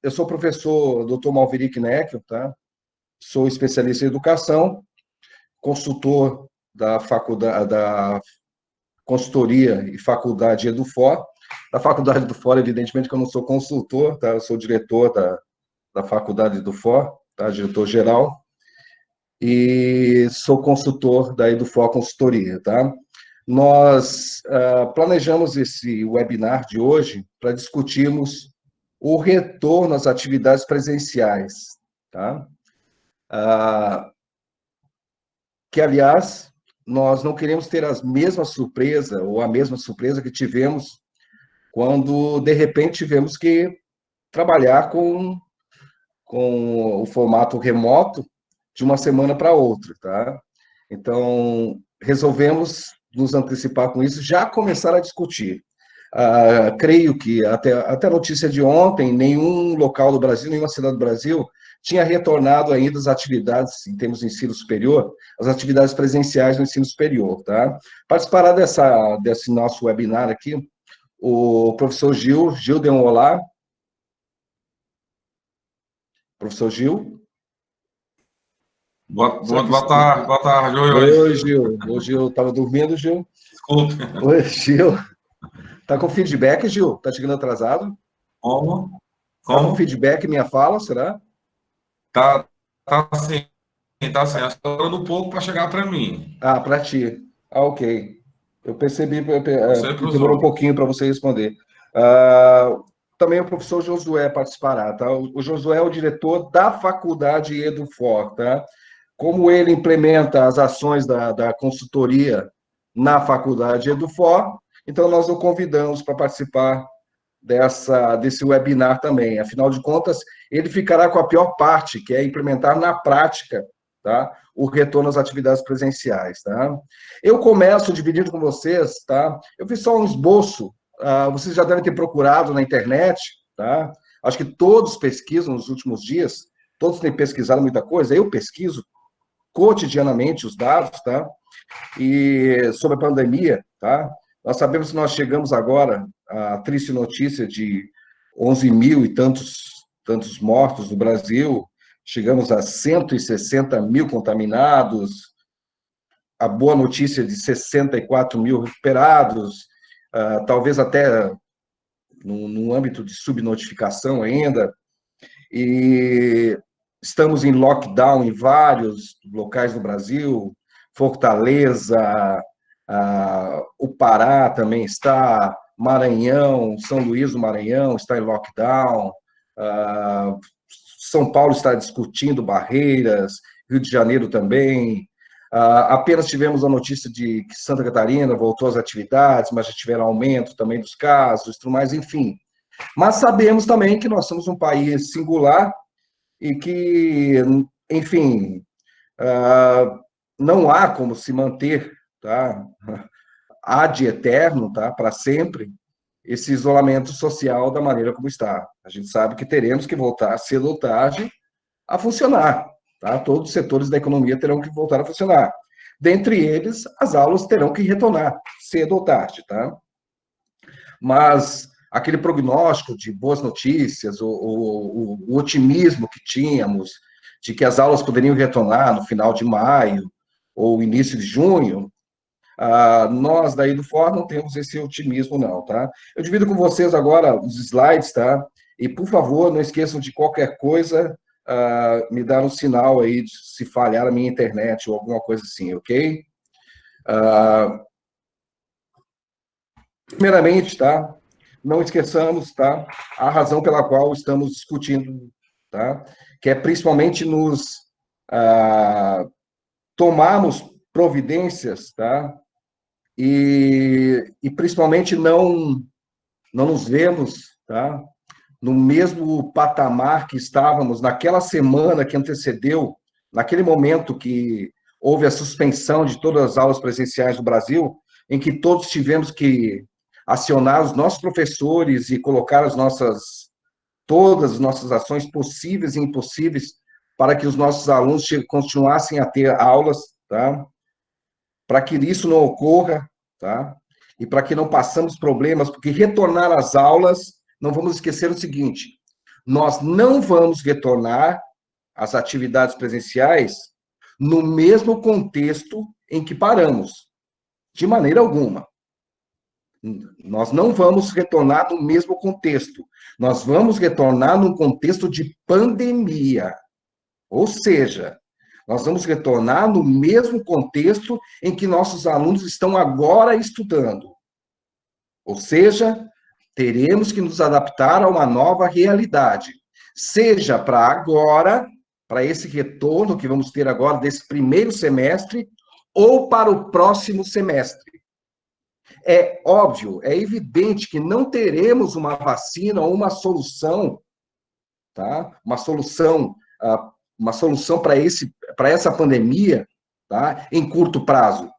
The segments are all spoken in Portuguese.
Eu sou o professor Dr. Malverick Neckel, tá? Sou especialista em educação, consultor da faculdade, da consultoria e faculdade EduFor. Da faculdade EduFor, evidentemente que eu não sou consultor, tá? Eu sou diretor da faculdade EduFor, tá? Diretor-geral, e sou consultor da EduFor Consultoria, tá? Nós planejamos esse webinar de hoje para discutirmos o retorno às atividades presenciais, tá? Que, aliás, nós não queremos ter a mesma surpresa, ou a mesma surpresa que tivemos quando, de repente, tivemos que trabalhar com o formato remoto de uma semana para outra, tá? Então, resolvemos nos antecipar com isso, já começar a discutir. Creio que até a notícia de ontem, nenhum local do Brasil, nenhuma cidade do Brasil tinha retornado ainda as atividades, em termos de ensino superior, as atividades presenciais no ensino superior, tá? Participará desse nosso webinar aqui, o professor Gil. Gil, dê um olá. Professor Gil? Boa tarde. Oi, Gil. Oi, Gil. Estava dormindo, Gil? Desculpe. Oi, Gil. Tá com feedback, Gil? Tá chegando atrasado? Como? Tá com feedback minha fala, será? Tá sim. Acho que tá demorando um pouco para chegar para mim. Para ti. Ok. Eu percebi, Não sei para os demorou um outros. pouquinho para você responder. Também o professor Josué participará, tá? O Josué é o diretor da faculdade EduFor, tá? Como ele implementa as ações da consultoria na faculdade EduFor, então nós o convidamos para participar desse webinar também. Afinal de contas, ele ficará com a pior parte, que é implementar na prática, tá? O retorno às atividades presenciais, tá? Eu começo dividindo com vocês, tá? Eu fiz só um esboço, vocês já devem ter procurado na internet, tá? Acho que todos pesquisam nos últimos dias, todos têm pesquisado muita coisa, eu pesquiso cotidianamente os dados, tá? E sobre a pandemia, tá? Nós sabemos que nós chegamos agora à triste notícia de 11 mil e tantos mortos no Brasil, chegamos a 160 mil contaminados, a boa notícia de 64 mil recuperados, talvez até no âmbito de subnotificação ainda, e estamos em lockdown em vários locais do Brasil, Fortaleza, o Pará também está, Maranhão, São Luís do Maranhão está em lockdown, São Paulo está discutindo barreiras, Rio de Janeiro também. Apenas tivemos a notícia de que Santa Catarina voltou às atividades, mas já tiveram aumento também dos casos, tudo mais, enfim. Mas sabemos também que nós somos um país singular e que, enfim, não há como se manter, tá, ad eterno, tá, para sempre, esse isolamento social da maneira como está. A gente sabe que teremos que voltar, cedo ou tarde, a funcionar, tá? Todos os setores da economia terão que voltar a funcionar. Dentre eles, as aulas terão que retornar, cedo ou tarde, tá? Mas aquele prognóstico de boas notícias, o otimismo que tínhamos de que as aulas poderiam retornar no final de maio ou início de junho, nós daí do FOR não temos esse otimismo não, tá? Eu divido com vocês agora os slides, tá? E, por favor, não esqueçam de qualquer coisa, me dar um sinal aí de se falhar a minha internet ou alguma coisa assim, ok? Primeiramente, tá? Não esqueçamos, tá? A razão pela qual estamos discutindo, tá? Que é principalmente nos tomarmos providências, tá? E principalmente não nos vemos, tá? No mesmo patamar que estávamos naquela semana que antecedeu, naquele momento que houve a suspensão de todas as aulas presenciais do Brasil, em que todos tivemos que acionar os nossos professores e colocar todas as nossas ações possíveis e impossíveis para que os nossos alunos continuassem a ter aulas, tá? Para que isso não ocorra, tá? e para que não passemos problemas, porque retornar às aulas, não vamos esquecer o seguinte, nós não vamos retornar às atividades presenciais no mesmo contexto em que paramos, de maneira alguma. Nós não vamos retornar no mesmo contexto, nós vamos retornar num contexto de pandemia. Ou seja, nós vamos retornar no mesmo contexto em que nossos alunos estão agora estudando. Ou seja, teremos que nos adaptar a uma nova realidade, seja para agora, para esse retorno que vamos ter agora desse primeiro semestre, ou para o próximo semestre. É óbvio, é evidente que não teremos uma vacina ou uma solução, tá? Uma solução para essa pandemia, tá? Em curto prazo.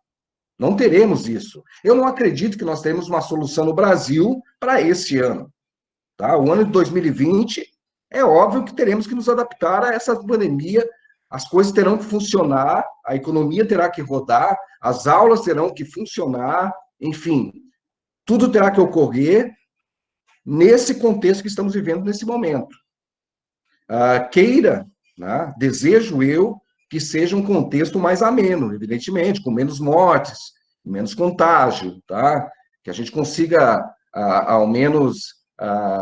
Não teremos isso. Eu não acredito que nós teremos uma solução no Brasil para esse ano. Tá? O ano de 2020, é óbvio que teremos que nos adaptar a essa pandemia, as coisas terão que funcionar, a economia terá que rodar, as aulas terão que funcionar, enfim, tudo terá que ocorrer nesse contexto que estamos vivendo nesse momento. Queira, né, desejo eu, que seja um contexto mais ameno, evidentemente, com menos mortes, menos contágio, tá? Que a gente consiga, ao menos,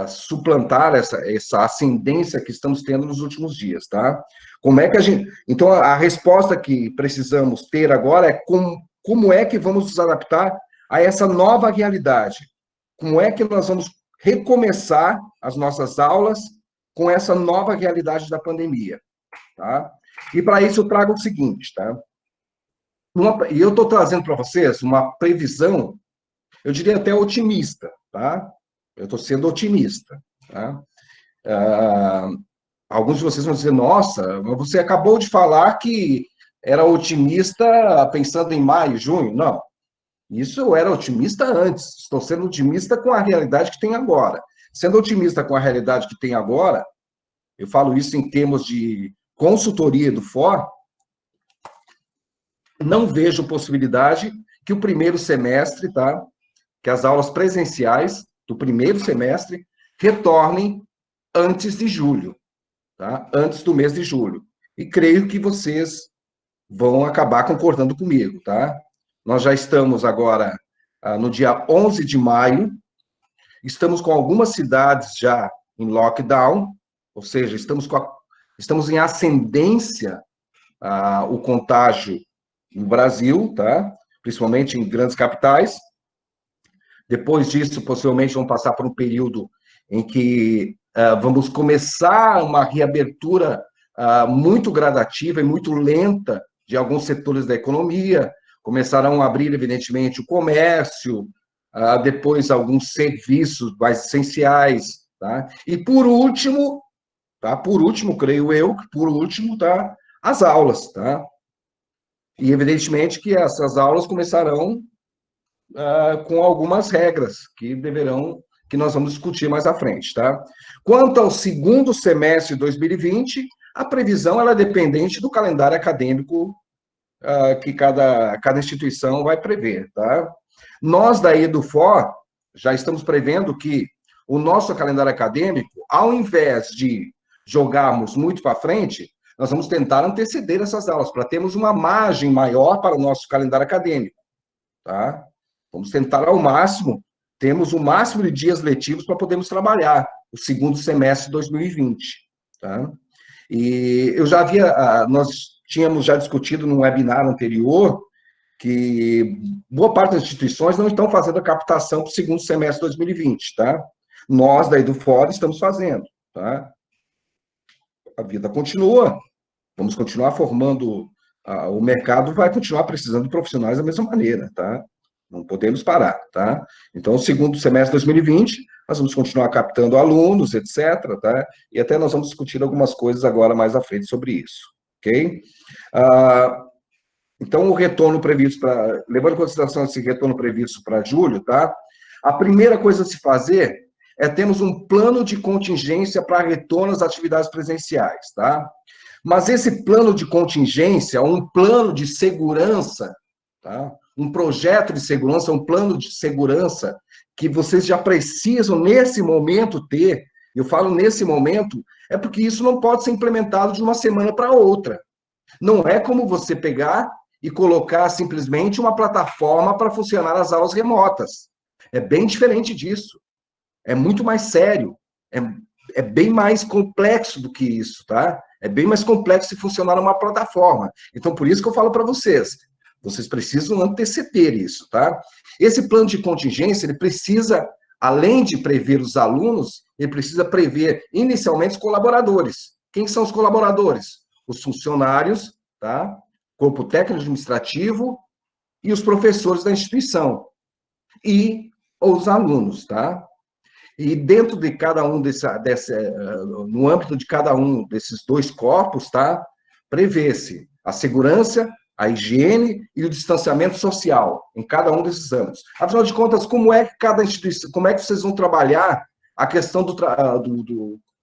suplantar essa ascendência que estamos tendo nos últimos dias, tá? Como é que a gente... Então, a resposta que precisamos ter agora é como é que vamos nos adaptar a essa nova realidade? Como é que nós vamos recomeçar as nossas aulas com essa nova realidade da pandemia, tá? E para isso eu trago o seguinte, tá? E eu estou trazendo para vocês uma previsão, eu diria até otimista, tá? Eu estou sendo otimista, tá? Alguns de vocês vão dizer, nossa, você acabou de falar que era otimista pensando em maio, junho. Não, isso eu era otimista antes, estou sendo otimista com a realidade que tem agora. Sendo otimista com a realidade que tem agora, eu falo isso em termos de consultoria do FOR, não vejo possibilidade que o primeiro semestre, tá? Que as aulas presenciais do primeiro semestre retornem antes de julho, tá? Antes do mês de julho. E creio que vocês vão acabar concordando comigo, tá? Nós já estamos agora no dia 11 de maio, estamos com algumas cidades já em lockdown, ou seja, estamos em ascendência o contágio no Brasil, tá? Principalmente em grandes capitais. Depois disso, possivelmente, vamos passar por um período em que vamos começar uma reabertura muito gradativa e muito lenta de alguns setores da economia. Começarão a abrir, evidentemente, o comércio, depois alguns serviços mais essenciais, tá? E por último, tá? Por último, creio eu, por último, tá? As aulas, tá? E evidentemente que essas aulas começarão com algumas regras que nós vamos discutir mais à frente, tá? Quanto ao segundo semestre de 2020, a previsão ela é dependente do calendário acadêmico que cada instituição vai prever, tá? Nós da EduFor já estamos prevendo que o nosso calendário acadêmico, ao invés de jogarmos muito para frente, nós vamos tentar anteceder essas aulas, para termos uma margem maior para o nosso calendário acadêmico, tá? Vamos tentar ao máximo, temos o máximo de dias letivos para podermos trabalhar o segundo semestre de 2020, tá? E eu já havia, nós tínhamos já discutido num webinar anterior que boa parte das instituições não estão fazendo a captação para o segundo semestre de 2020, tá? Nós, da EduFor, estamos fazendo, tá? A vida continua, vamos continuar formando, o mercado vai continuar precisando de profissionais da mesma maneira, tá? Não podemos parar, tá? Então, o segundo semestre de 2020, nós vamos continuar captando alunos, etc., tá? E até nós vamos discutir algumas coisas agora mais à frente sobre isso, ok? Então, o retorno previsto levando em consideração esse retorno previsto para julho, tá? A primeira coisa a se fazer é termos um plano de contingência para retorno às atividades presenciais, tá? Mas esse plano de contingência, um plano de segurança, tá? um projeto de segurança, um plano de segurança que vocês já precisam, nesse momento, ter. Eu falo nesse momento, é porque isso não pode ser implementado de uma semana para outra. Não é como você pegar e colocar simplesmente uma plataforma para funcionar as aulas remotas. É bem diferente disso. É muito mais sério. É bem mais complexo do que isso, tá? É bem mais complexo de funcionar numa plataforma. Então, por isso que eu falo para vocês. Vocês precisam anteceder isso, tá? Esse plano de contingência, ele precisa, além de prever os alunos, ele precisa prever, inicialmente, os colaboradores. Quem são os colaboradores? Os funcionários, tá? Corpo técnico administrativo e os professores da instituição. E os alunos, tá? E dentro de cada um no âmbito de cada um desses dois corpos, tá? Prevê-se a segurança, a higiene e o distanciamento social em cada um desses âmbitos. Afinal de contas, como é que cada instituição, como é que vocês vão trabalhar a questão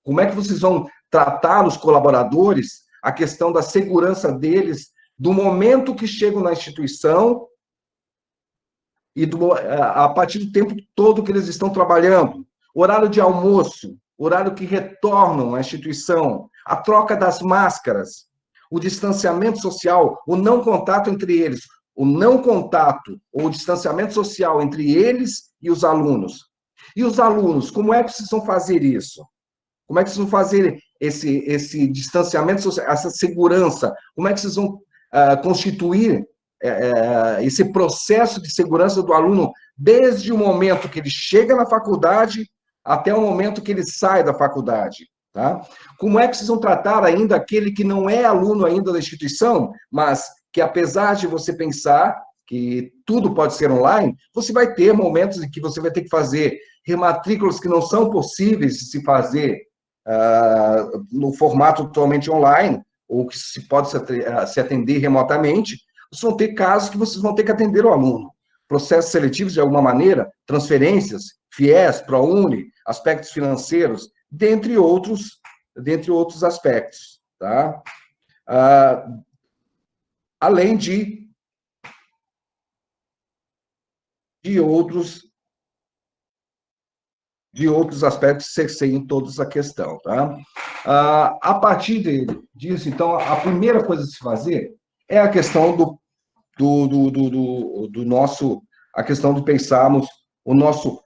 como é que vocês vão tratar os colaboradores, a questão da segurança deles, do momento que chegam na instituição e a partir do tempo todo que eles estão trabalhando, horário de almoço, horário que retornam à instituição, a troca das máscaras, o distanciamento social, o não contato entre eles, o não contato ou o distanciamento social entre eles e os alunos. E os alunos, como é que vocês vão fazer isso? Como é que vocês vão fazer esse distanciamento social, essa segurança? Como é que vocês vão constituir esse processo de segurança do aluno desde o momento que ele chega na faculdade até o momento que ele sai da faculdade, tá? Como é que vocês vão tratar ainda aquele que não é aluno ainda da instituição, mas que apesar de você pensar que tudo pode ser online, você vai ter momentos em que você vai ter que fazer rematrículas que não são possíveis de se fazer no formato totalmente online, ou que se pode se atender remotamente. Vocês vão ter casos que vocês vão ter que atender o aluno. Processos seletivos, de alguma maneira, transferências, FIES, ProUni, aspectos financeiros, dentre outros aspectos. Tá? Além de outros aspectos que cerceiam toda essa questão. Tá? A partir disso, então, a primeira coisa a se fazer é a questão do nosso, a questão de pensarmos o nosso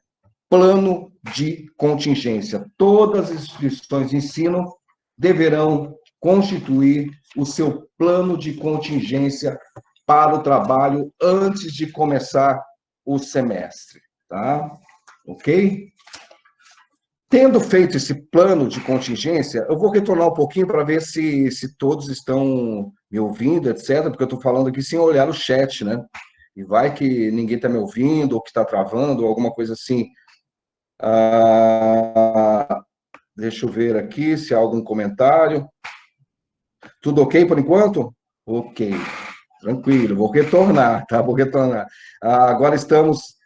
plano de contingência. Todas as instituições de ensino deverão constituir o seu plano de contingência para o trabalho antes de começar o semestre, tá? Ok? Tendo feito esse plano de contingência, eu vou retornar um pouquinho para ver se todos estão me ouvindo, etc., porque eu estou falando aqui sem olhar o chat, né? E vai que ninguém está me ouvindo, ou que está travando, ou alguma coisa assim. Deixa eu ver aqui se há algum comentário. Tudo ok por enquanto? Ok, tranquilo, vou retornar, tá? Vou retornar. Agora estamos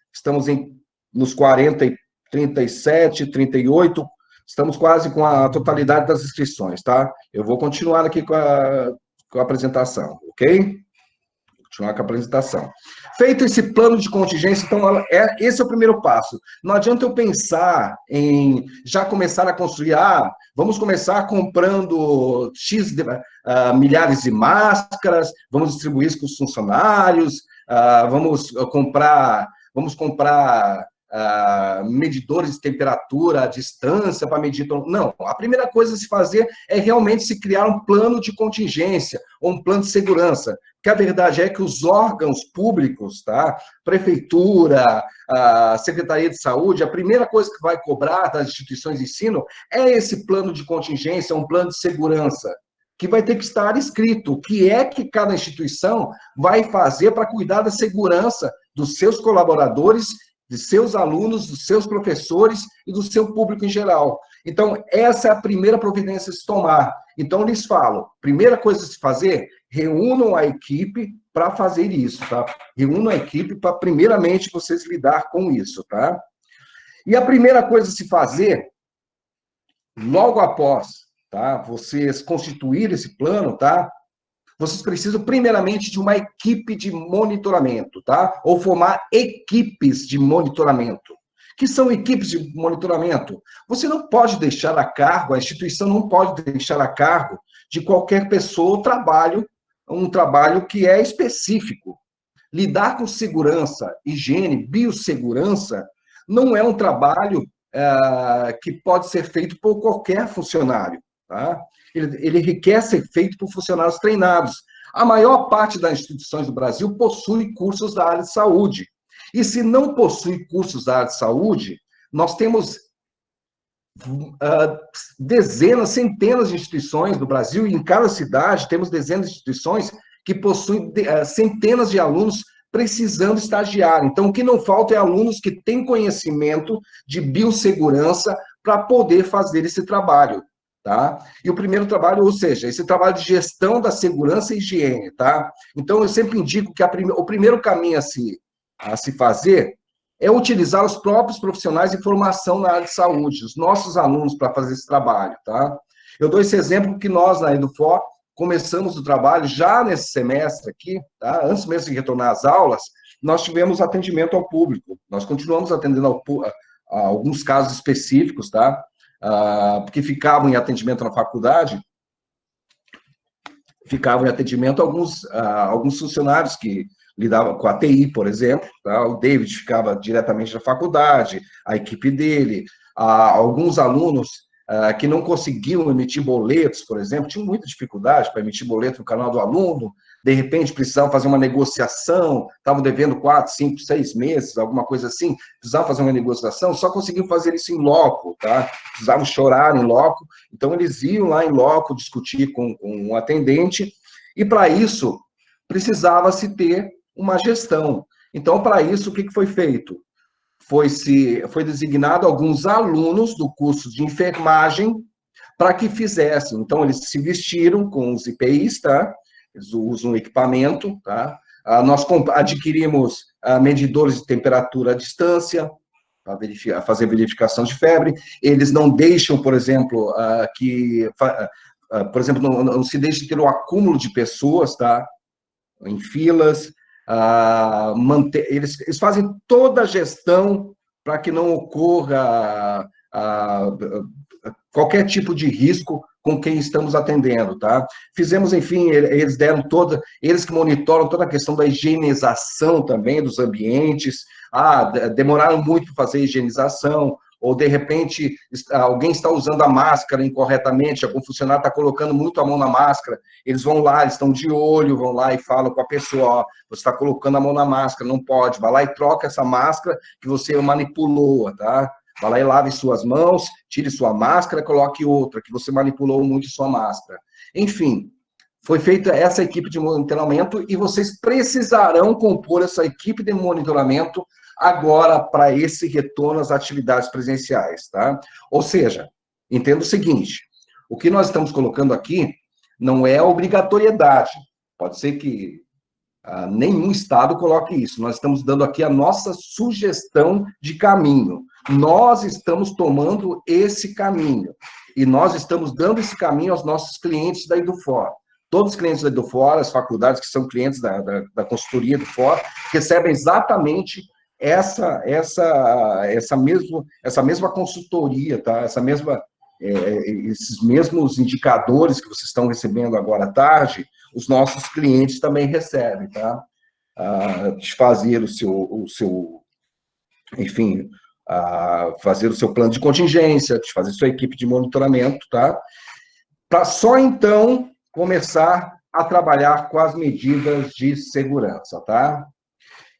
nos 40 37, 38, estamos quase com a totalidade das inscrições, tá? Eu vou continuar aqui com a apresentação, ok? Continuar com a apresentação. Feito esse plano de contingência, então, esse é o primeiro passo. Não adianta eu pensar em já começar a construir, vamos começar comprando milhares de máscaras, vamos distribuir isso com os funcionários, vamos comprar medidores de temperatura à distância para medir. Não, a primeira coisa a se fazer é realmente se criar um plano de contingência ou um plano de segurança. Porque a verdade é que os órgãos públicos, tá? Prefeitura, a Secretaria de Saúde, a primeira coisa que vai cobrar das instituições de ensino é esse plano de contingência, um plano de segurança, que vai ter que estar escrito o que é que cada instituição vai fazer para cuidar da segurança dos seus colaboradores, de seus alunos, dos seus professores e do seu público em geral. Então, essa é a primeira providência a se tomar. Então, eu lhes falo, primeira coisa a se fazer, reúnam a equipe para fazer isso, tá? Reúnam a equipe para, primeiramente, vocês lidar com isso, tá? E a primeira coisa a se fazer, logo após, tá? Vocês constituírem esse plano, tá? vocês precisam, primeiramente, de uma equipe de monitoramento, tá? Ou formar equipes de monitoramento. Que são equipes de monitoramento? Você não pode deixar a cargo, a instituição não pode deixar a cargo de qualquer pessoa um trabalho que é específico. Lidar com segurança, higiene, biossegurança, não é um trabalho que pode ser feito por qualquer funcionário, tá? Ele requer ser feito por funcionários treinados. A maior parte das instituições do Brasil possui cursos da área de saúde. E se não possui cursos da área de saúde, nós temos dezenas, centenas de instituições no Brasil, e em cada cidade temos dezenas de instituições que possuem centenas de alunos precisando estagiar. Então, o que não falta é alunos que têm conhecimento de biossegurança para poder fazer esse trabalho, tá? E o primeiro trabalho, ou seja, esse trabalho de gestão da segurança e higiene, tá? Então, eu sempre indico que o primeiro caminho a se fazer é utilizar os próprios profissionais de formação na área de saúde, os nossos alunos, para fazer esse trabalho, tá? Eu dou esse exemplo que nós, na EduFor, começamos o trabalho já nesse semestre aqui, tá? Antes mesmo de retornar às aulas, nós tivemos atendimento ao público. Nós continuamos atendendo a alguns casos específicos, tá? Porque ficavam em atendimento na faculdade, ficavam em atendimento alguns funcionários que lidavam com a TI, por exemplo, tá? O David ficava diretamente na faculdade, a equipe dele, alguns alunos que não conseguiam emitir boletos, por exemplo, tinham muita dificuldade para emitir boleto no canal do aluno, de repente precisavam fazer uma negociação, estavam devendo 4, 5, 6 meses, alguma coisa assim, precisavam fazer uma negociação, só conseguiam fazer isso em loco, tá? Precisavam chorar em loco, então eles iam lá em loco discutir com um atendente, e para isso precisava-se ter uma gestão. Então, para isso, o que foi feito? Foi designado alguns alunos do curso de enfermagem para que fizessem. Então, eles se vestiram com os EPIs, tá? Eles usam equipamento, tá? Nós adquirimos medidores de temperatura à distância, para fazer verificação de febre. Eles não deixam, por exemplo, não se deixa ter o acúmulo de pessoas, tá? Em filas, eles fazem toda a gestão para que não ocorra qualquer tipo de risco com quem estamos atendendo, tá? Fizemos, enfim, eles que monitoram toda a questão da higienização também dos ambientes, demoraram muito para fazer a higienização, ou, de repente, alguém está usando a máscara incorretamente, algum funcionário está colocando muito a mão na máscara, eles vão lá, eles estão de olho, vão lá e falam com a pessoa, ó, você está colocando a mão na máscara, não pode, vai lá e troca essa máscara que você manipulou, tá? Vai lá e lave suas mãos, tire sua máscara, coloque outra, que você manipulou muito sua máscara. Enfim, foi feita essa equipe de monitoramento e vocês precisarão compor essa equipe de monitoramento agora para esse retorno às atividades presenciais, tá? Ou seja, entenda o seguinte, o que nós estamos colocando aqui não é obrigatoriedade, pode ser que nenhum estado coloque isso, nós estamos dando aqui a nossa sugestão de caminho, nós estamos tomando esse caminho, e nós estamos dando esse caminho aos nossos clientes da EduFor. Todos os clientes da EduFor, as faculdades que são clientes da consultoria EduFor, recebem exatamente essa mesma consultoria, tá? Esses mesmos indicadores que vocês estão recebendo agora à tarde, os nossos clientes também recebem, tá? De fazer enfim, fazer o seu plano de contingência, de fazer sua equipe de monitoramento, tá? Para só então começar a trabalhar com as medidas de segurança, tá?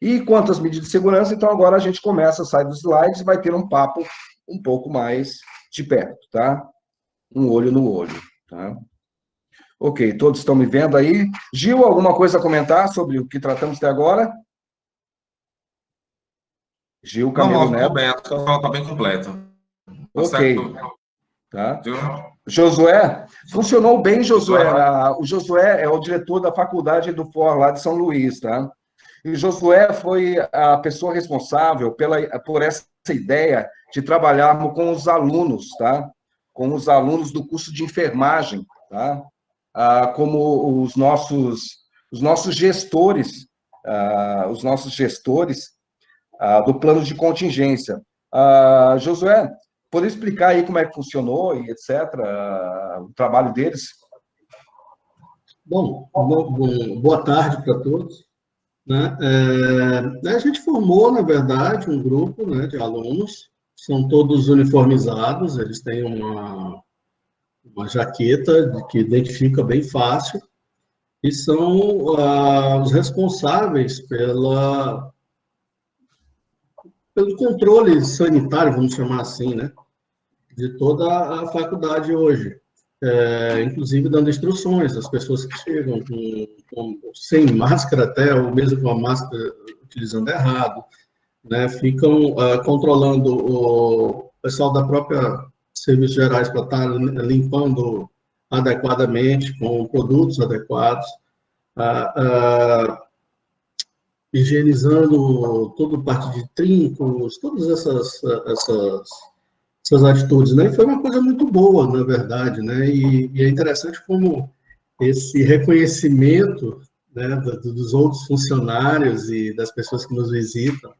E quanto às medidas de segurança, então agora a gente começa a sair dos slides e vai ter um papo um pouco mais de perto, tá? Um olho no olho, tá? Ok, todos estão me vendo aí? Gil, alguma coisa a comentar sobre o que tratamos até agora? Gil Camilo Neto. Bem, a sua fala está bem completa. Ok. Tá? Josué, funcionou bem, Josué. O Josué é o diretor da faculdade EduFor, lá de São Luís, tá? E o Josué foi a pessoa responsável por essa ideia de trabalharmos com os alunos, tá? Com os alunos do curso de enfermagem, tá? como os nossos gestores, do plano de contingência. Josué, poderia explicar aí como é que funcionou e etc., o trabalho deles? Bom, boa tarde para todos. Né? A gente formou, na verdade, um grupo, né, de alunos, são todos uniformizados, eles têm uma jaqueta que identifica bem fácil, e são os responsáveis pelo controle sanitário, vamos chamar assim, né, de toda a faculdade hoje. Inclusive dando instruções às pessoas que chegam sem máscara até, ou mesmo com a máscara utilizando errado, né, ficam controlando o pessoal da própria Serviços Gerais para estar limpando adequadamente, com produtos adequados, higienizando toda parte de trincos, todas essas atitudes, né? E foi uma coisa muito boa, na verdade, né? E é interessante como esse reconhecimento, né, dos outros funcionários e das pessoas que nos visitam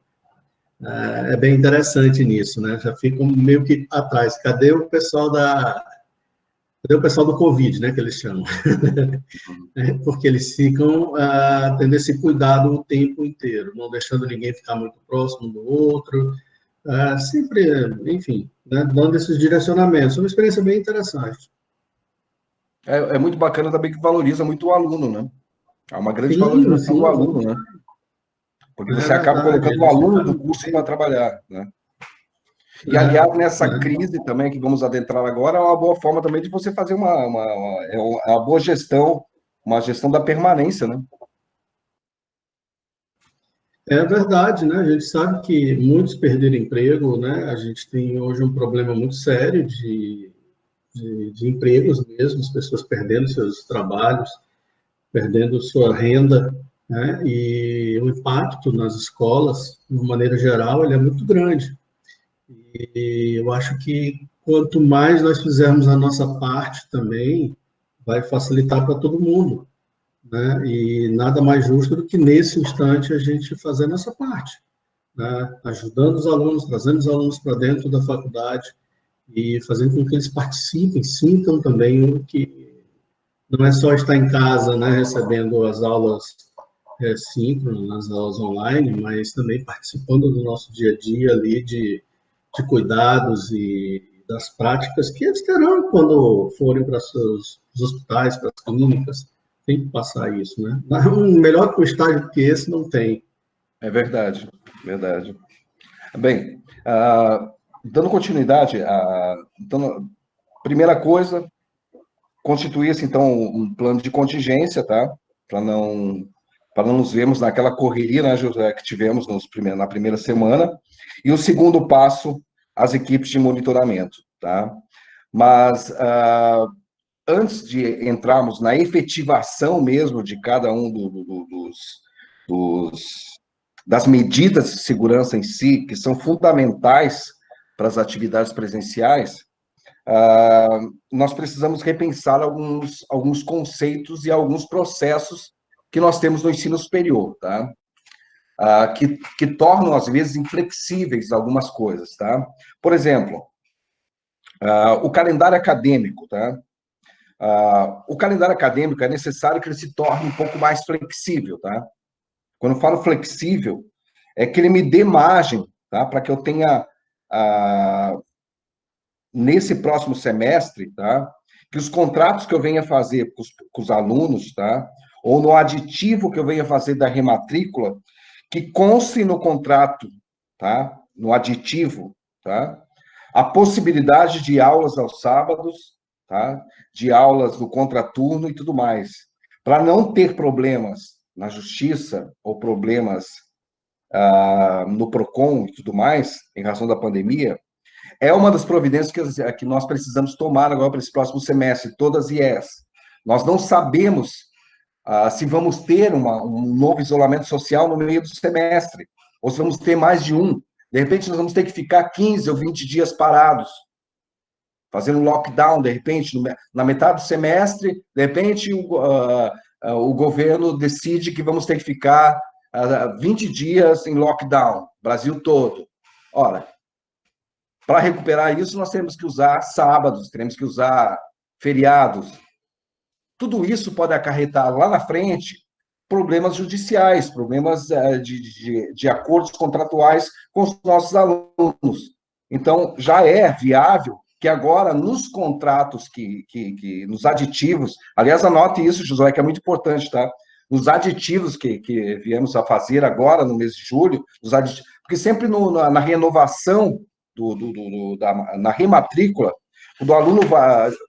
é bem interessante nisso, né? Já ficam meio que atrás. Cadê o pessoal do Covid, né, que eles chamam? Porque eles ficam tendo esse cuidado o tempo inteiro, não deixando ninguém ficar muito próximo do outro, sempre, enfim, né, dando esses direcionamentos. É uma experiência bem interessante. É muito bacana também que valoriza muito o aluno, né? Há uma grande Sim, valorização sim. do aluno, né? Porque você acaba verdade, colocando o eles aluno do ficaram curso para trabalhar, né? E, É, aliás, nessa né? crise também que vamos adentrar agora, é uma boa forma também de você fazer uma boa gestão, uma gestão da permanência, né? É verdade, né? A gente sabe que muitos perderam emprego, né? A gente tem hoje um problema muito sério de empregos mesmo, as pessoas perdendo seus trabalhos, perdendo sua renda, né? E o impacto nas escolas, de uma maneira geral, ele é muito grande. E eu acho que quanto mais nós fizermos a nossa parte também, vai facilitar para todo mundo, né? E nada mais justo do que nesse instante a gente fazer a nossa parte, né? Ajudando os alunos, trazendo os alunos para dentro da faculdade e fazendo com que eles participem, sintam também o que não é só estar em casa, né, recebendo as aulas síncronas, as aulas online, mas também participando do nosso dia a dia ali de cuidados e das práticas que eles terão quando forem para os hospitais, para as clínicas. Tem que passar isso, né? Melhor que um estágio que esse não tem. É verdade, verdade. Bem, dando continuidade, então, primeira coisa, constituir-se, então, um plano de contingência, tá? Para não nos vermos naquela correria, né, José, que tivemos na primeira semana. E o segundo passo, as equipes de monitoramento, tá? Mas, antes de entrarmos na efetivação mesmo de cada um das medidas de segurança em si, que são fundamentais para as atividades presenciais, nós precisamos repensar alguns conceitos e alguns processos que nós temos no ensino superior, tá? Que tornam, às vezes, inflexíveis algumas coisas, tá? Por exemplo, o calendário acadêmico, tá? O calendário acadêmico é necessário que ele se torne um pouco mais flexível, tá? Quando eu falo flexível, é que ele me dê margem, tá? Para que eu tenha, nesse próximo semestre, tá? Que os contratos que eu venha fazer com os alunos, tá? Ou no aditivo que eu venha fazer da rematrícula, que conste no contrato, tá? No aditivo, tá? A possibilidade de aulas aos sábados, tá? De aulas no contraturno e tudo mais. Para não ter problemas na justiça ou problemas no PROCON e tudo mais, em razão da pandemia, é uma das providências que nós precisamos tomar agora para esse próximo semestre, todas e IES. Nós não sabemos se vamos ter um novo isolamento social no meio do semestre, ou se vamos ter mais de um. De repente, nós vamos ter que ficar 15 ou 20 dias parados. fazendo lockdown, de repente, na metade do semestre, de repente o governo decide que vamos ter que ficar 20 dias em lockdown, Brasil todo. Ora, para recuperar isso, nós temos que usar sábados, temos que usar feriados. Tudo isso pode acarretar lá na frente problemas judiciais, problemas de acordos contratuais com os nossos alunos. Então, já é viável que agora, nos contratos, nos aditivos, aliás, anote isso, Josué, que é muito importante, tá? Os aditivos que viemos a fazer agora, no mês de julho, porque sempre na renovação, na rematrícula, o do aluno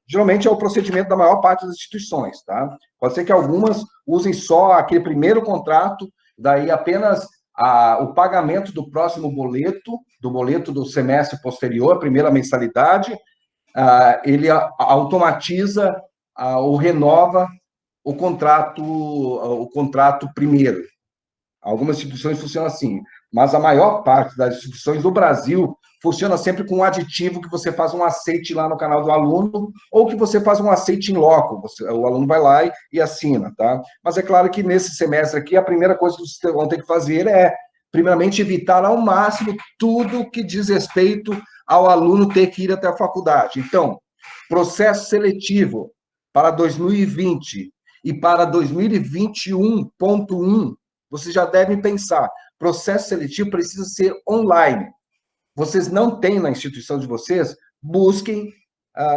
geralmente é o procedimento da maior parte das instituições, tá? Pode ser que algumas usem só aquele primeiro contrato, daí apenas o pagamento do próximo boleto do semestre posterior, a primeira mensalidade, ele automatiza ou renova o contrato primeiro. Algumas instituições funcionam assim, mas a maior parte das instituições do Brasil funciona sempre com um aditivo que você faz um aceite lá no canal do aluno, ou que você faz um aceite em loco, o aluno vai lá e assina, tá? Mas é claro que nesse semestre aqui, a primeira coisa que vocês vão ter que fazer é, primeiramente, evitar ao máximo tudo que diz respeito ao aluno ter que ir até a faculdade. Então, processo seletivo para 2020 e para 2021.1, vocês já devem pensar, processo seletivo precisa ser online. Vocês não têm na instituição de vocês, busquem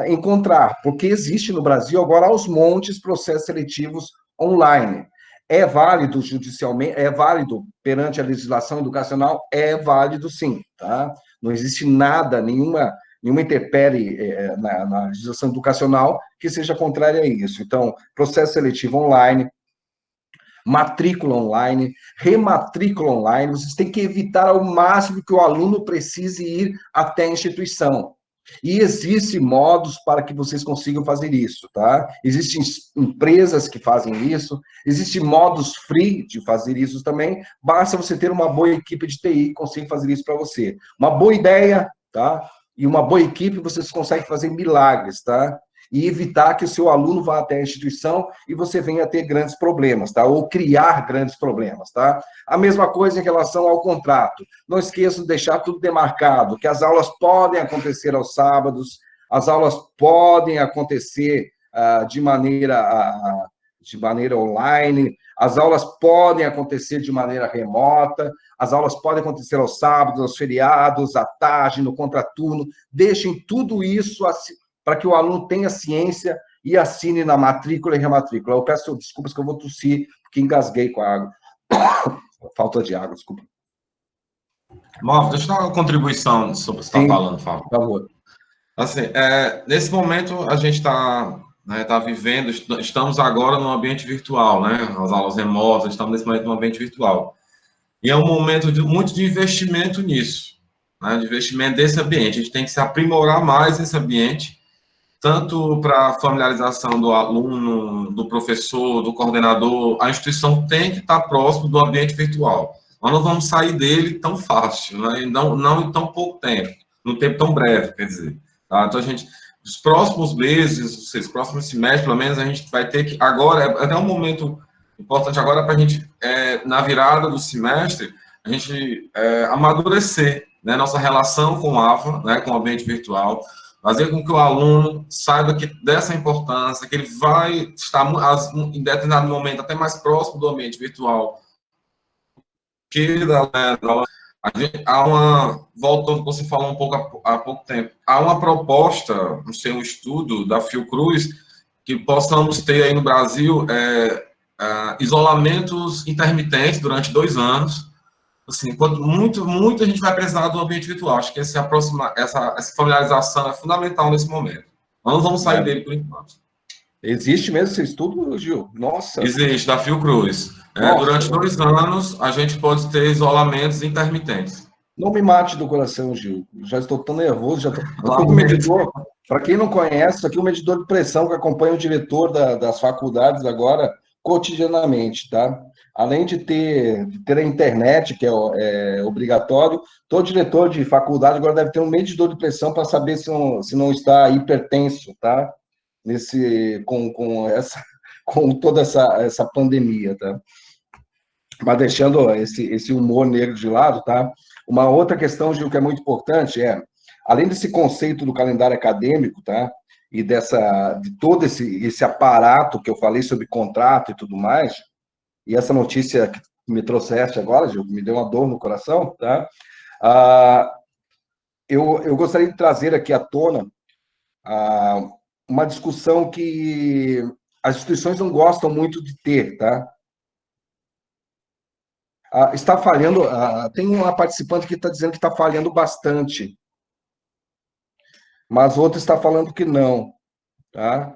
encontrar, porque existe no Brasil agora aos montes processos seletivos online. É válido judicialmente, é válido perante a legislação educacional, é válido sim, tá? Não existe nada, nenhuma intempérie na legislação educacional que seja contrária a isso. Então, processo seletivo online, matrícula online, rematrícula online, vocês têm que evitar ao máximo que o aluno precise ir até a instituição. E existem modos para que vocês consigam fazer isso, tá? Existem empresas que fazem isso, existem modos free de fazer isso também, basta você ter uma boa equipe de TI que consiga fazer isso para você. Uma boa ideia, tá? E uma boa equipe, vocês conseguem fazer milagres, tá? E evitar que o seu aluno vá até a instituição e você venha a ter grandes problemas, tá? Ou criar grandes problemas, tá? A mesma coisa em relação ao contrato. Não esqueçam de deixar tudo demarcado, que as aulas podem acontecer aos sábados, as aulas podem acontecer de maneira online, as aulas podem acontecer de maneira remota, as aulas podem acontecer aos sábados, aos feriados, à tarde, no contraturno. Deixem tudo isso para que o aluno tenha ciência e assine na matrícula e rematrícula. Eu peço desculpas que eu vou tossir, porque engasguei com a água. Falta de água, desculpa. Móvel, deixa eu dar uma contribuição sobre o que você está falando, Fábio. Por favor. Assim, nesse momento, a gente está vivendo, estamos agora no ambiente virtual, né? As aulas remotas, estamos nesse momento no ambiente virtual. E é um momento muito de investimento nisso, né? De investimento desse ambiente. A gente tem que se aprimorar mais nesse ambiente, tanto para a familiarização do aluno, do professor, do coordenador. A instituição tem que estar próximo do ambiente virtual. Nós não vamos sair dele tão fácil, né? Não em tão pouco tempo, num tempo tão breve, quer dizer. Tá? Então, os próximos meses, os próximos semestres, pelo menos, a gente vai ter que, agora, é até um momento importante agora para a gente, na virada do semestre, a gente amadurecer, né, nossa relação com o AFA, né, com o ambiente virtual, fazer com que o aluno saiba dessa importância, que ele vai estar, em determinado momento, até mais próximo do ambiente virtual, que voltando ao que você falou um pouco há pouco tempo, há uma proposta, no seu estudo da Fiocruz, que possamos ter aí no Brasil isolamentos intermitentes durante 2 anos. Assim, muito a gente vai precisar do ambiente virtual. Acho que essa familiarização é fundamental nesse momento. Nós não vamos sair dele por enquanto. Existe mesmo esse estudo, Gil? Nossa! Existe, da Fiocruz. Durante 2 anos, a gente pode ter isolamentos intermitentes. Não me mate do coração, Gil. Já estou tão nervoso, já estou com medidor. Para quem não conhece, isso aqui é um medidor de pressão que acompanha o diretor das faculdades agora, cotidianamente, tá? Além de ter a internet, que é obrigatório, todo diretor de faculdade agora deve ter um medidor de pressão para saber se não está hipertenso, tá? Com toda essa pandemia, tá? Mas deixando esse humor negro de lado, tá? Uma outra questão, Gil, que é muito importante além desse conceito do calendário acadêmico, tá? E de todo esse aparato que eu falei sobre contrato e tudo mais, e essa notícia que me trouxeste agora, Gil, me deu uma dor no coração, tá? Eu gostaria de trazer aqui à tona uma discussão que as instituições não gostam muito de ter, tá? Está falhando, tem uma participante que está dizendo que está falhando bastante, mas outra está falando que não, tá?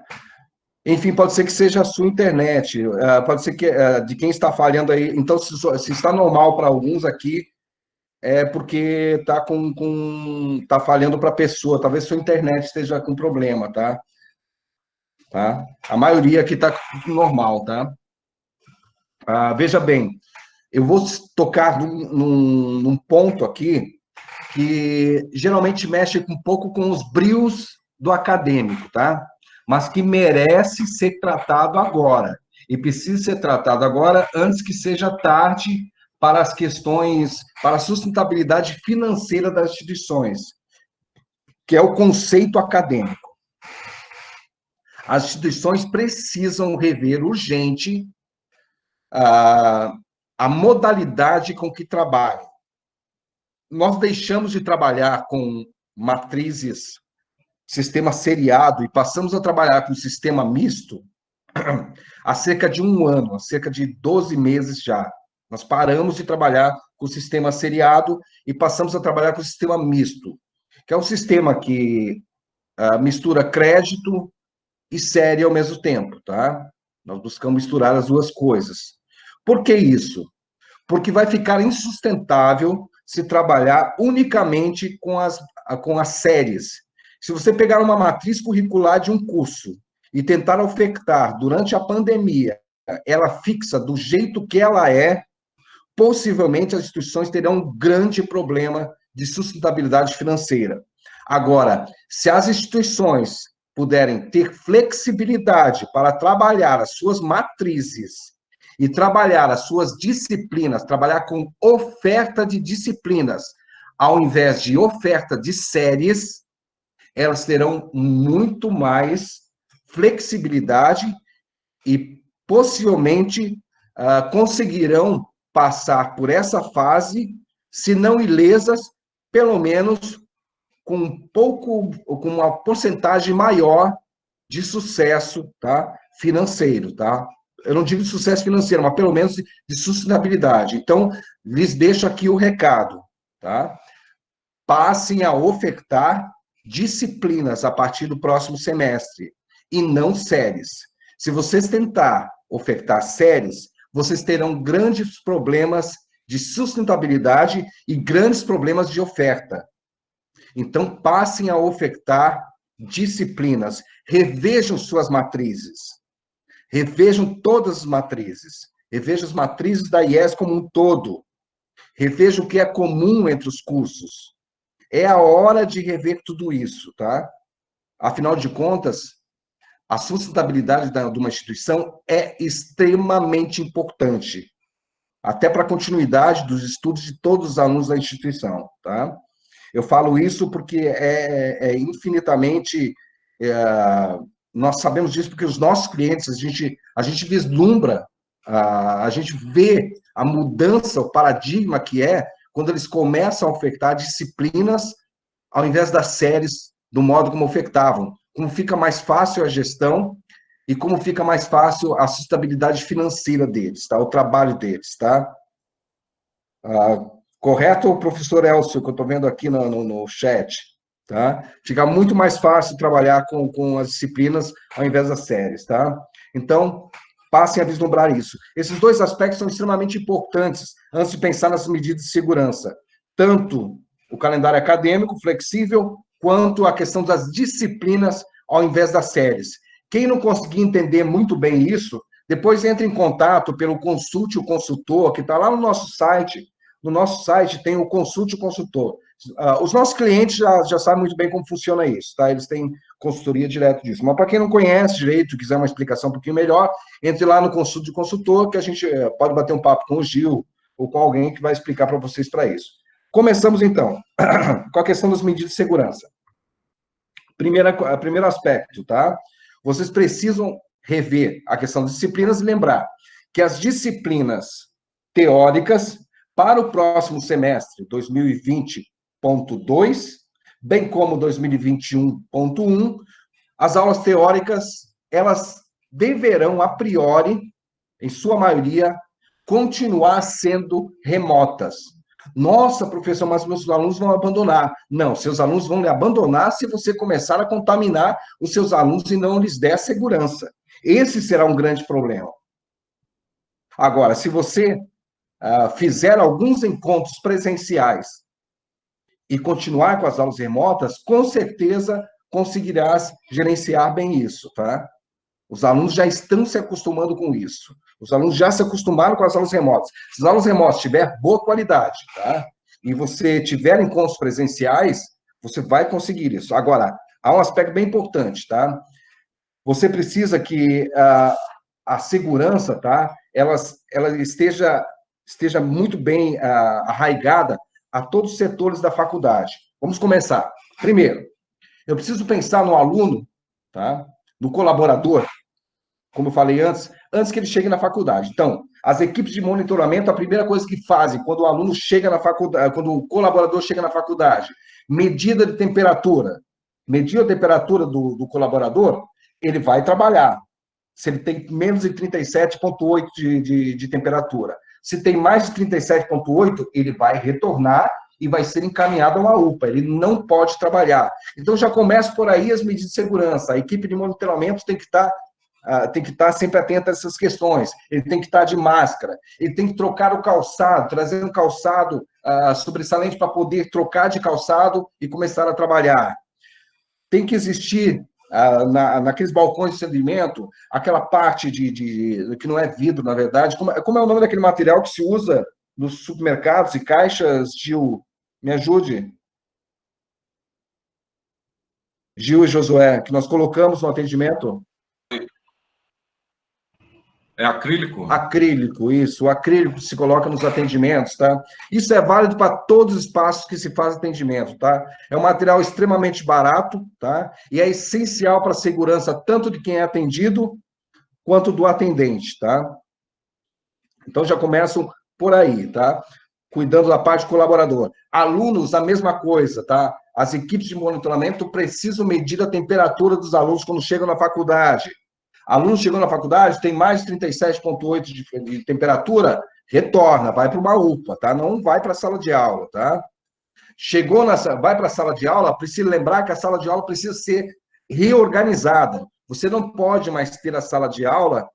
Enfim, pode ser que seja a sua internet, pode ser que de quem está falhando aí. Então, se está normal para alguns aqui, é porque está falhando para a pessoa. Talvez sua internet esteja com problema, tá? A maioria aqui está normal, tá? Veja bem, eu vou tocar num ponto aqui que geralmente mexe um pouco com os brios do acadêmico, tá? Mas que merece ser tratado agora. E precisa ser tratado agora antes que seja tarde para as questões, para a sustentabilidade financeira das instituições, que é o conceito acadêmico. As instituições precisam rever urgente a modalidade com que trabalham. Nós deixamos de trabalhar com matrizes, sistema seriado, e passamos a trabalhar com sistema misto há cerca de um ano, há cerca de 12 meses já. Nós paramos de trabalhar com o sistema seriado e passamos a trabalhar com o sistema misto, que é um sistema que mistura crédito e série ao mesmo tempo, tá? Nós buscamos misturar as duas coisas. Por que isso? Porque vai ficar insustentável se trabalhar unicamente com as séries. Se você pegar uma matriz curricular de um curso e tentar ofertar durante a pandemia, ela fixa do jeito que ela possivelmente as instituições terão um grande problema de sustentabilidade financeira. Agora, se as instituições puderem ter flexibilidade para trabalhar as suas matrizes e trabalhar as suas disciplinas, trabalhar com oferta de disciplinas, ao invés de oferta de séries, elas terão muito mais flexibilidade e possivelmente conseguirão passar por essa fase, se não ilesas, pelo menos com uma porcentagem maior de sucesso, tá, financeiro, tá? Eu não digo de sucesso financeiro, mas pelo menos de sustentabilidade. Então, lhes deixo aqui o recado, tá? Passem a ofertar disciplinas a partir do próximo semestre e não séries. Se vocês tentar ofertar séries, vocês terão grandes problemas de sustentabilidade e grandes problemas de oferta. Então, passem a ofertar disciplinas, revejam suas matrizes, revejam todas as matrizes, revejam as matrizes da IES como um todo, revejam o que é comum entre os cursos. É a hora de rever tudo isso, tá? Afinal de contas, a sustentabilidade de uma instituição é extremamente importante, até para a continuidade dos estudos de todos os alunos da instituição, tá? Eu falo isso porque é infinitamente... nós sabemos disso porque os nossos clientes, a gente vislumbra, a gente vê a mudança, o paradigma que quando eles começam a ofertar disciplinas ao invés das séries do modo como ofertavam. Como fica mais fácil a gestão e como fica mais fácil a sustentabilidade financeira deles, tá? O trabalho deles, tá? Correto, professor Elcio, que eu estou vendo aqui no chat, tá? Fica muito mais fácil trabalhar com as disciplinas ao invés das séries, tá? Então, passem a vislumbrar isso. Esses dois aspectos são extremamente importantes antes de pensar nas medidas de segurança. Tanto o calendário acadêmico flexível, quanto a questão das disciplinas ao invés das séries. Quem não conseguir entender muito bem isso, Depois entre em contato pelo Consulte o Consultor, que está lá no nosso site. No nosso site tem o Consulte o Consultor. Os nossos clientes já sabem muito bem como funciona isso, tá? Eles têm consultoria direto disso. Mas para quem não conhece direito, quiser uma explicação um pouquinho melhor, entre lá no Consulte o Consultor, que a gente pode bater um papo com o Gil ou com alguém que vai explicar para vocês para isso. Começamos, então, com a questão das medidas de segurança. Primeiro aspecto, tá? Vocês precisam rever a questão das disciplinas e lembrar que as disciplinas teóricas para o próximo semestre, 2020.2, bem como 2021.1, as aulas teóricas, elas deverão, a priori, em sua maioria, continuar sendo remotas. Nossa, professor, mas meus alunos vão abandonar. Não, seus alunos vão lhe abandonar se você começar a contaminar os seus alunos e não lhes der segurança. Esse será um grande problema. Agora, se você fizer alguns encontros presenciais e continuar com as aulas remotas, com certeza conseguirás gerenciar bem isso, tá? Os alunos já estão se acostumando com isso. Os alunos já se acostumaram com as aulas remotas. Se as aulas remotas tiver boa qualidade, tá? E você tiver encontros presenciais, você vai conseguir isso. Agora, há um aspecto bem importante, tá? Você precisa que a segurança, tá? Ela esteja muito bem arraigada a todos os setores da faculdade. Vamos começar. Primeiro, eu preciso pensar no aluno, tá? No colaborador, como eu falei antes que ele chegue na faculdade. Então, as equipes de monitoramento, a primeira coisa que fazem quando o aluno chega na faculdade, quando o colaborador chega na faculdade, medida de temperatura. Medir a temperatura do colaborador, ele vai trabalhar. Se ele tem menos de 37,8 de temperatura. Se tem mais de 37,8, ele vai retornar e vai ser encaminhado a uma UPA. Ele não pode trabalhar. Então, já começa por aí as medidas de segurança. A equipe de monitoramento tem que estar sempre atenta a essas questões. Ele tem que estar de máscara. Ele tem que trocar o calçado, trazer um calçado sobressalente para poder trocar de calçado e começar a trabalhar. Tem que existir naqueles balcões de atendimento, aquela parte que não é vidro, na verdade. Como é o nome daquele material que se usa nos supermercados e caixas, Gil? Me ajude. Gil e Josué, que nós colocamos no atendimento. É acrílico? Acrílico, isso. O acrílico se coloca nos atendimentos, tá? Isso é válido para todos os espaços que se faz atendimento, tá? É um material extremamente barato, tá? E é essencial para a segurança tanto de quem é atendido quanto do atendente, tá? Então, já começam por aí, tá? Cuidando da parte do colaborador. Alunos, a mesma coisa, tá? As equipes de monitoramento precisam medir a temperatura dos alunos quando chegam na faculdade. Aluno chegou na faculdade, tem mais de 37,8 de temperatura, retorna, vai para uma UPA, tá? Não vai para a sala de aula, tá? Vai para a sala de aula, precisa lembrar que a sala de aula precisa ser reorganizada. Você não pode mais ter a sala de aula,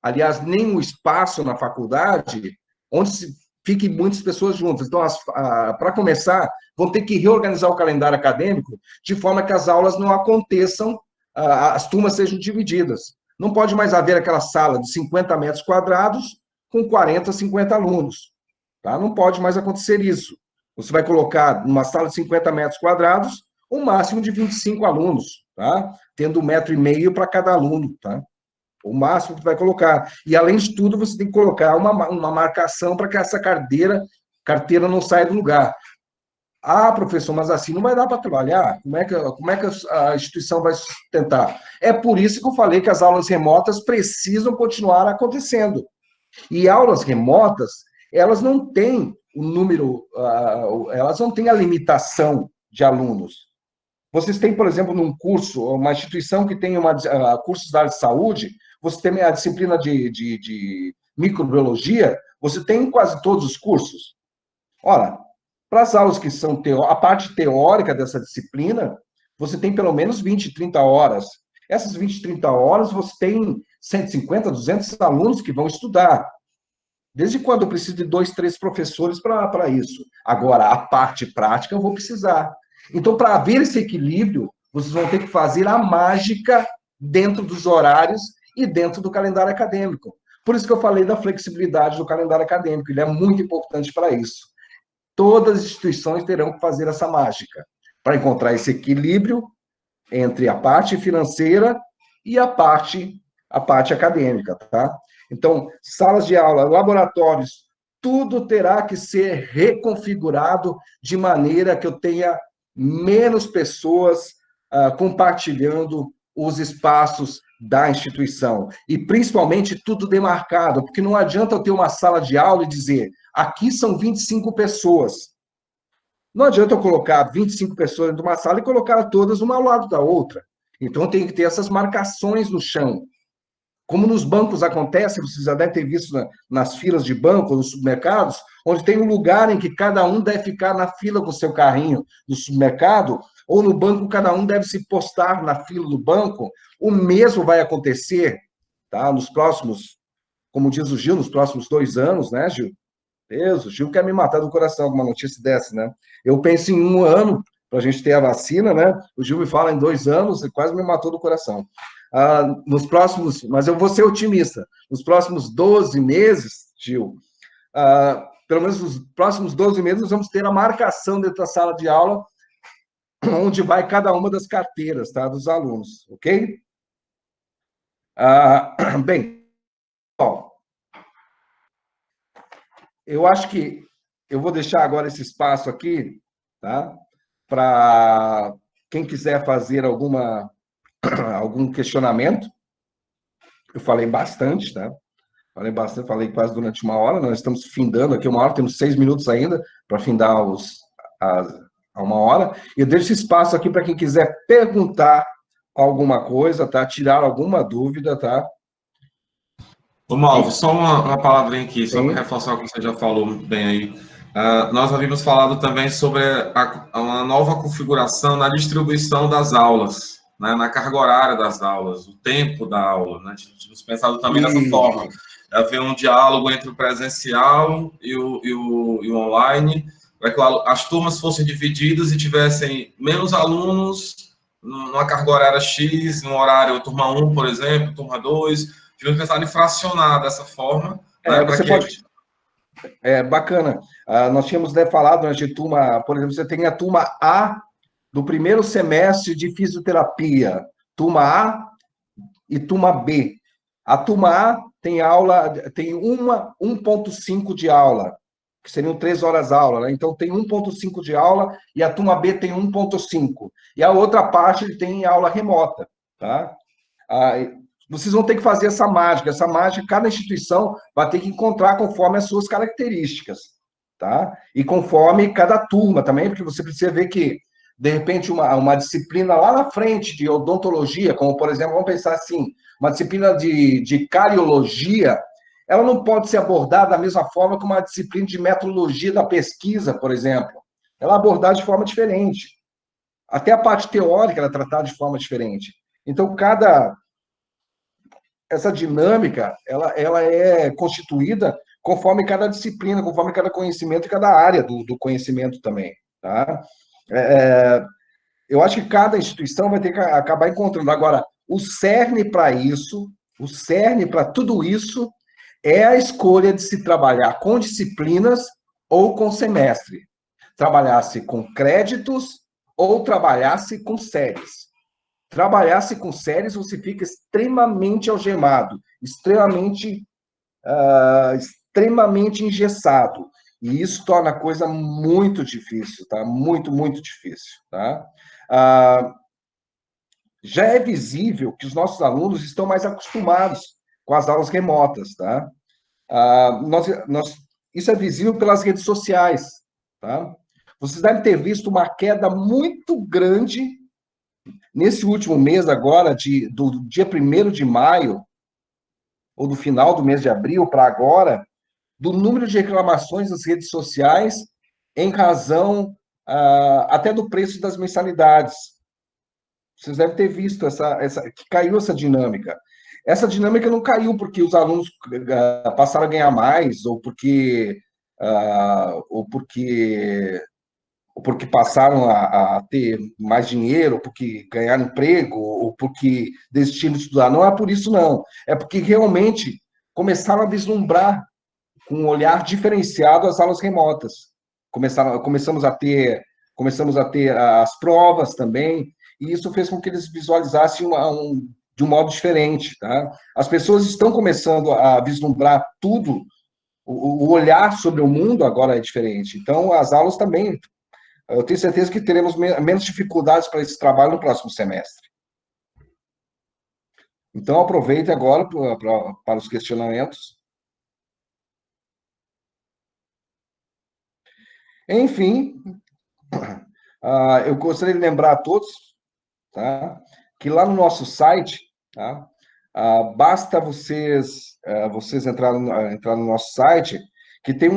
aliás, nem o espaço na faculdade, onde fiquem muitas pessoas juntas. Então, para começar, vão ter que reorganizar o calendário acadêmico de forma que as aulas não aconteçam, as turmas sejam divididas. Não pode mais haver aquela sala de 50 metros quadrados com 40, 50 alunos. Tá? Não pode mais acontecer isso. Você vai colocar numa sala de 50 metros quadrados um máximo de 25 alunos, tá? Tendo 1,5 metro para cada aluno. Tá? O máximo que vai colocar. E, além de tudo, você tem que colocar uma marcação para que essa carteira não saia do lugar. Ah, professor, mas assim não vai dar para trabalhar? Como é que a instituição vai sustentar? É por isso que eu falei que as aulas remotas precisam continuar acontecendo. E aulas remotas, elas não têm o número, elas não têm a limitação de alunos. Vocês têm, por exemplo, num curso, uma instituição que tem cursos da área de saúde, você tem a disciplina de microbiologia, você tem em quase todos os cursos. Ora, para as aulas que são a parte teórica dessa disciplina, você tem pelo menos 20, 30 horas. Essas 20, 30 horas, você tem 150, 200 alunos que vão estudar. Desde quando eu preciso de 2, 3 professores para isso? Agora, a parte prática eu vou precisar. Então, para haver esse equilíbrio, vocês vão ter que fazer a mágica dentro dos horários e dentro do calendário acadêmico. Por isso que eu falei da flexibilidade do calendário acadêmico, ele é muito importante para isso. Todas as instituições terão que fazer essa mágica para encontrar esse equilíbrio entre a parte financeira e a parte acadêmica, tá? Então, salas de aula, laboratórios, tudo terá que ser reconfigurado de maneira que eu tenha menos pessoas compartilhando os espaços da instituição. E, principalmente, tudo demarcado, porque não adianta eu ter uma sala de aula e dizer, aqui são 25 pessoas. Não adianta eu colocar 25 pessoas dentro de uma sala e colocar todas uma ao lado da outra. Então, tem que ter essas marcações no chão. Como nos bancos acontece, vocês já devem ter visto nas filas de banco, nos supermercados, onde tem um lugar em que cada um deve ficar na fila com o seu carrinho do supermercado, ou no banco cada um deve se postar na fila do banco. O mesmo vai acontecer, tá? Nos próximos, como diz o Gil, nos próximos 2 anos, né, Gil? Deus, o Gil quer me matar do coração com uma notícia dessa, né? Eu penso em 1 ano para a gente ter a vacina, né? O Gil me fala em 2 anos e quase me matou do coração. Nos próximos, mas eu vou ser otimista, nos próximos 12 meses, Gil, pelo menos nos próximos 12 meses, nós vamos ter a marcação dentro da sala de aula, onde vai cada uma das carteiras, tá, dos alunos, ok? Bem, bom, eu acho que eu vou deixar agora esse espaço aqui, tá, para quem quiser fazer algum questionamento. Eu falei bastante, tá? Falei quase durante 1 hora. Nós estamos findando aqui 1 hora, temos 6 minutos ainda para findar a 1 hora. E eu deixo esse espaço aqui para quem quiser perguntar alguma coisa, tá? Tirar alguma dúvida, tá? Ô, Malvo, só uma palavrinha aqui, só para Sim. reforçar o que você já falou bem aí. Nós havíamos falado também sobre uma nova configuração na distribuição das aulas, né, na carga horária das aulas, o tempo da aula, né? Tínhamos pensado também dessa forma, haver um diálogo entre o presencial e o online, para que as turmas fossem divididas e tivessem menos alunos numa carga horária X, no horário turma 1, por exemplo, turma 2, tivemos pensado em fracionar dessa forma. Né, você pode... bacana. Nós tínhamos falado, né, de turma, por exemplo, você tem a turma A do primeiro semestre de fisioterapia, turma A e turma B. A turma A tem 1,5 de aula, que seriam 3 horas aula, né? Então tem 1,5 de aula e a turma B tem 1,5. E a outra parte tem aula remota, tá? Vocês vão ter que fazer essa mágica. Essa mágica, cada instituição vai ter que encontrar conforme as suas características, tá? E conforme cada turma também, porque você precisa ver que, de repente, uma disciplina lá na frente de odontologia, como, por exemplo, vamos pensar assim, uma disciplina de cariologia, ela não pode ser abordada da mesma forma que uma disciplina de metodologia da pesquisa, por exemplo. Ela é abordada de forma diferente. Até a parte teórica ela é tratada de forma diferente. Então, essa dinâmica, ela é constituída conforme cada disciplina, conforme cada conhecimento e cada área do conhecimento também, tá? Eu acho que cada instituição vai ter que acabar encontrando. Agora, o cerne para isso, o cerne para tudo isso, é a escolha de se trabalhar com disciplinas ou com semestre. Trabalhasse com créditos ou trabalhasse com séries. Trabalhasse com séries, você fica extremamente algemado, extremamente engessado. E isso torna a coisa muito difícil, tá? Muito, muito difícil, tá? Já é visível que os nossos alunos estão mais acostumados com as aulas remotas, tá? Isso é visível pelas redes sociais, tá? Vocês devem ter visto uma queda muito grande nesse último mês agora, do dia 1º de maio, ou do final do mês de abril para agora, do número de reclamações nas redes sociais em razão até do preço das mensalidades. Vocês devem ter visto que caiu essa dinâmica. Essa dinâmica não caiu porque os alunos passaram a ganhar mais, ou porque porque passaram a ter mais dinheiro, ou porque ganharam emprego, ou porque desistiram de estudar. Não é por isso, não. É porque realmente começaram a vislumbrar com um olhar diferenciado as aulas remotas. Começamos a ter as provas também, e isso fez com que eles visualizassem de um modo diferente. Tá? As pessoas estão começando a vislumbrar tudo, o olhar sobre o mundo agora é diferente. Então, as aulas também, eu tenho certeza que teremos menos dificuldades para esse trabalho no próximo semestre. Então, aproveite agora para os questionamentos. Enfim, eu gostaria de lembrar a todos, tá, que lá no nosso site, tá, basta vocês entrar no nosso site, que tem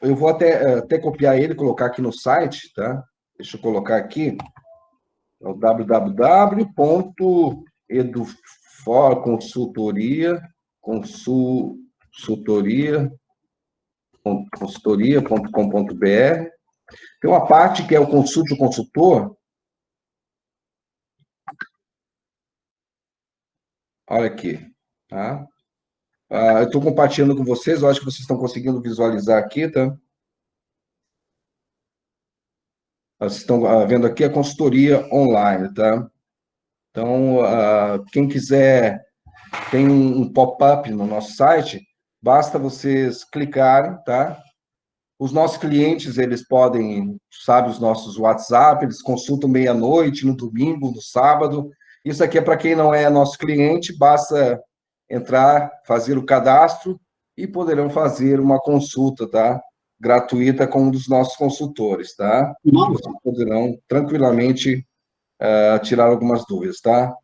eu vou até copiar ele e colocar aqui no site, tá? Deixa eu colocar aqui, é o www.edufor consultoria.com.br. Tem uma parte que é o Consulte o Consultor. Olha aqui, tá? Eu estou compartilhando com vocês, eu acho que vocês estão conseguindo visualizar aqui, tá? Vocês estão vendo aqui a consultoria online, tá? Então, quem quiser, tem um pop-up no nosso site, basta vocês clicarem, tá? Os nossos clientes, eles podem, sabe, os nossos WhatsApp, eles consultam meia-noite, no domingo, no sábado. Isso aqui é para quem não é nosso cliente, basta entrar, fazer o cadastro e poderão fazer uma consulta, tá? Gratuita com um dos nossos consultores, tá? Nossa. Vocês poderão tranquilamente tirar algumas dúvidas, tá?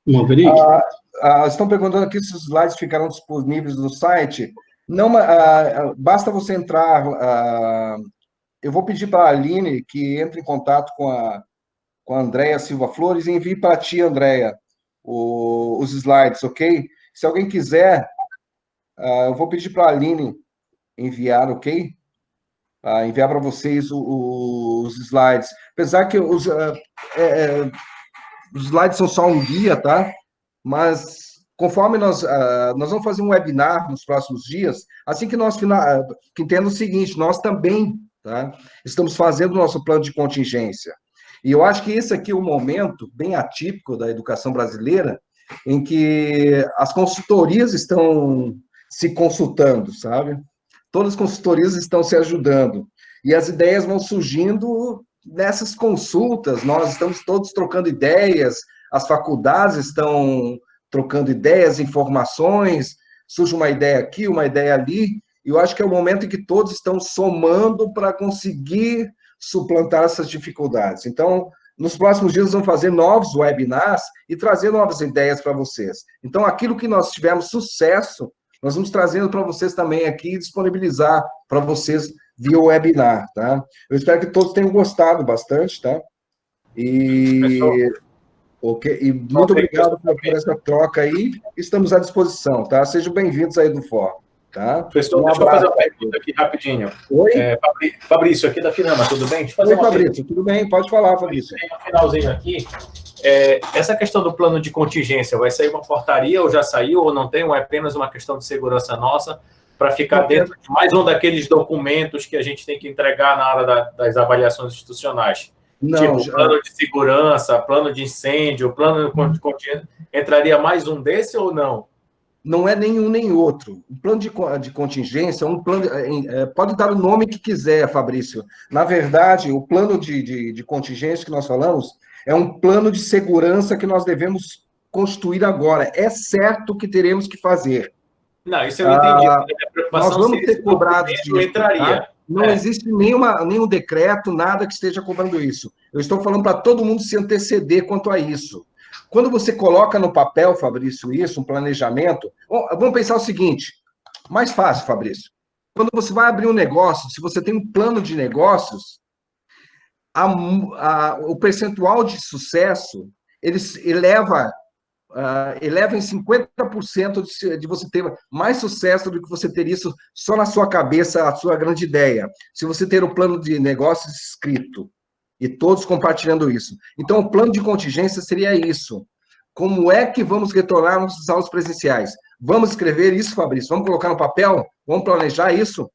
Maverick? Estão perguntando aqui se os slides ficarão disponíveis no site. Não, basta você entrar. Eu vou pedir para a Aline que entre em contato com a Andréia Silva Flores e envie para ti, Andréia, os slides, ok? Se alguém quiser, eu vou pedir para a Aline enviar, ok? Enviar para vocês os slides. Apesar que os slides são só um guia, tá? Mas conforme nós vamos fazer um webinar nos próximos dias, assim que que entenda o seguinte, nós também, tá, estamos fazendo o nosso plano de contingência. E eu acho que esse aqui é um momento bem atípico da educação brasileira, em que as consultorias estão se consultando, sabe? Todas as consultorias estão se ajudando. E as ideias vão surgindo nessas consultas, nós estamos todos trocando ideias, as faculdades estão trocando ideias, informações, surge uma ideia aqui, uma ideia ali, e eu acho que é o momento em que todos estão somando para conseguir suplantar essas dificuldades. Então, nos próximos dias, vamos fazer novos webinars e trazer novas ideias para vocês. Então, aquilo que nós tivemos sucesso, nós vamos trazendo para vocês também aqui e disponibilizar para vocês via webinar, tá? Eu espero que todos tenham gostado bastante, tá? E muito obrigado por essa troca aí. Estamos à disposição, tá? Sejam bem-vindos aí do Fórum, tá? Professor, deixa eu fazer uma pergunta aqui rapidinho. Oi? Fabrício, aqui da Finama, tudo bem? Oi, Fabrício, tudo bem? Pode falar, Fabrício. No finalzinho aqui, essa questão do plano de contingência, vai sair uma portaria ou já saiu ou não tem, ou é apenas uma questão de segurança nossa para ficar dentro de mais um daqueles documentos que a gente tem que entregar na hora das avaliações institucionais? Não, tipo, plano de segurança, plano de incêndio, plano de contingência, entraria mais um desse ou não? Não é nenhum nem outro. O plano de contingência é um plano. Pode dar o nome que quiser, Fabrício. Na verdade, o plano de contingência que nós falamos é um plano de segurança que nós devemos construir agora. É certo que teremos que fazer. Não, isso eu entendi. Nós vamos ter cobrado disso. Entraria. Tá? Não existe nenhum decreto, nada que esteja cobrando isso. Eu estou falando para todo mundo se anteceder quanto a isso. Quando você coloca no papel, Fabrício, isso, um planejamento, vamos pensar o seguinte, mais fácil, Fabrício. Quando você vai abrir um negócio, se você tem um plano de negócios, o percentual de sucesso, ele eleva eleva em 50% de você ter mais sucesso do que você ter isso só na sua cabeça, a sua grande ideia. Se você ter o plano de negócios escrito e todos compartilhando isso. Então, o plano de contingência seria isso. Como é que vamos retornar nossas aulas presenciais? Vamos escrever isso, Fabrício? Vamos colocar no papel? Vamos planejar isso?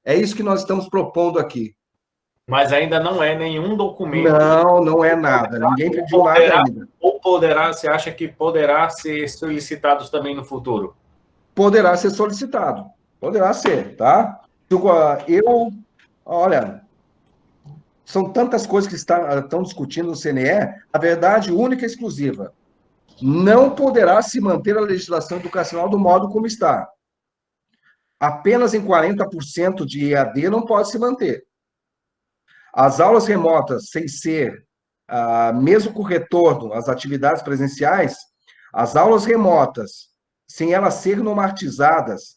É isso que nós estamos propondo aqui. Mas ainda não é nenhum documento. Não, não é nada. Ninguém pediu nada ainda. Ou poderá, você acha que poderá ser solicitado também no futuro? Poderá ser solicitado. Poderá ser, tá? Olha, são tantas coisas que estão discutindo no CNE, a verdade única e exclusiva. Não poderá se manter a legislação educacional do modo como está. Apenas em 40% de EAD não pode se manter. As aulas remotas, sem ser, mesmo com retorno às atividades presenciais, as aulas remotas, sem elas serem normatizadas,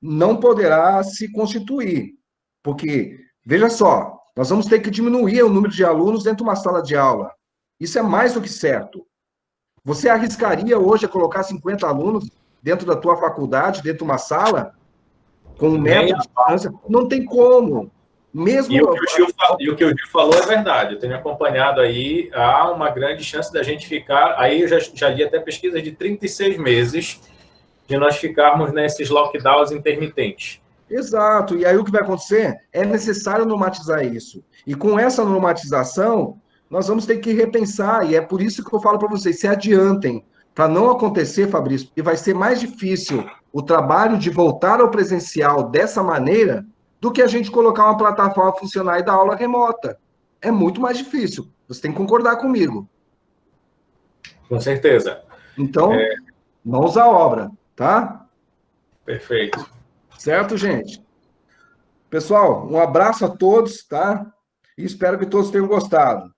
não poderá se constituir. Porque, veja só, nós vamos ter que diminuir o número de alunos dentro de uma sala de aula. Isso é mais do que certo. Você arriscaria hoje a colocar 50 alunos dentro da tua faculdade, dentro de uma sala, com um metro de distância? Não tem como. Mesmo... E o que o Gil falou é verdade. Eu tenho acompanhado aí, há uma grande chance da gente ficar... Aí eu já li até pesquisa de 36 meses de nós ficarmos nesses lockdowns intermitentes. Exato. E aí o que vai acontecer? É necessário normatizar isso. E com essa normatização, nós vamos ter que repensar. E é por isso que eu falo para vocês, se adiantem. Para não acontecer, Fabrício, e vai ser mais difícil o trabalho de voltar ao presencial dessa maneira do que a gente colocar uma plataforma funcionar e dar aula remota. É muito mais difícil. Você tem que concordar comigo. Com certeza. Então, mãos à obra, tá? Perfeito. Certo, gente? Pessoal, um abraço a todos, tá? E espero que todos tenham gostado.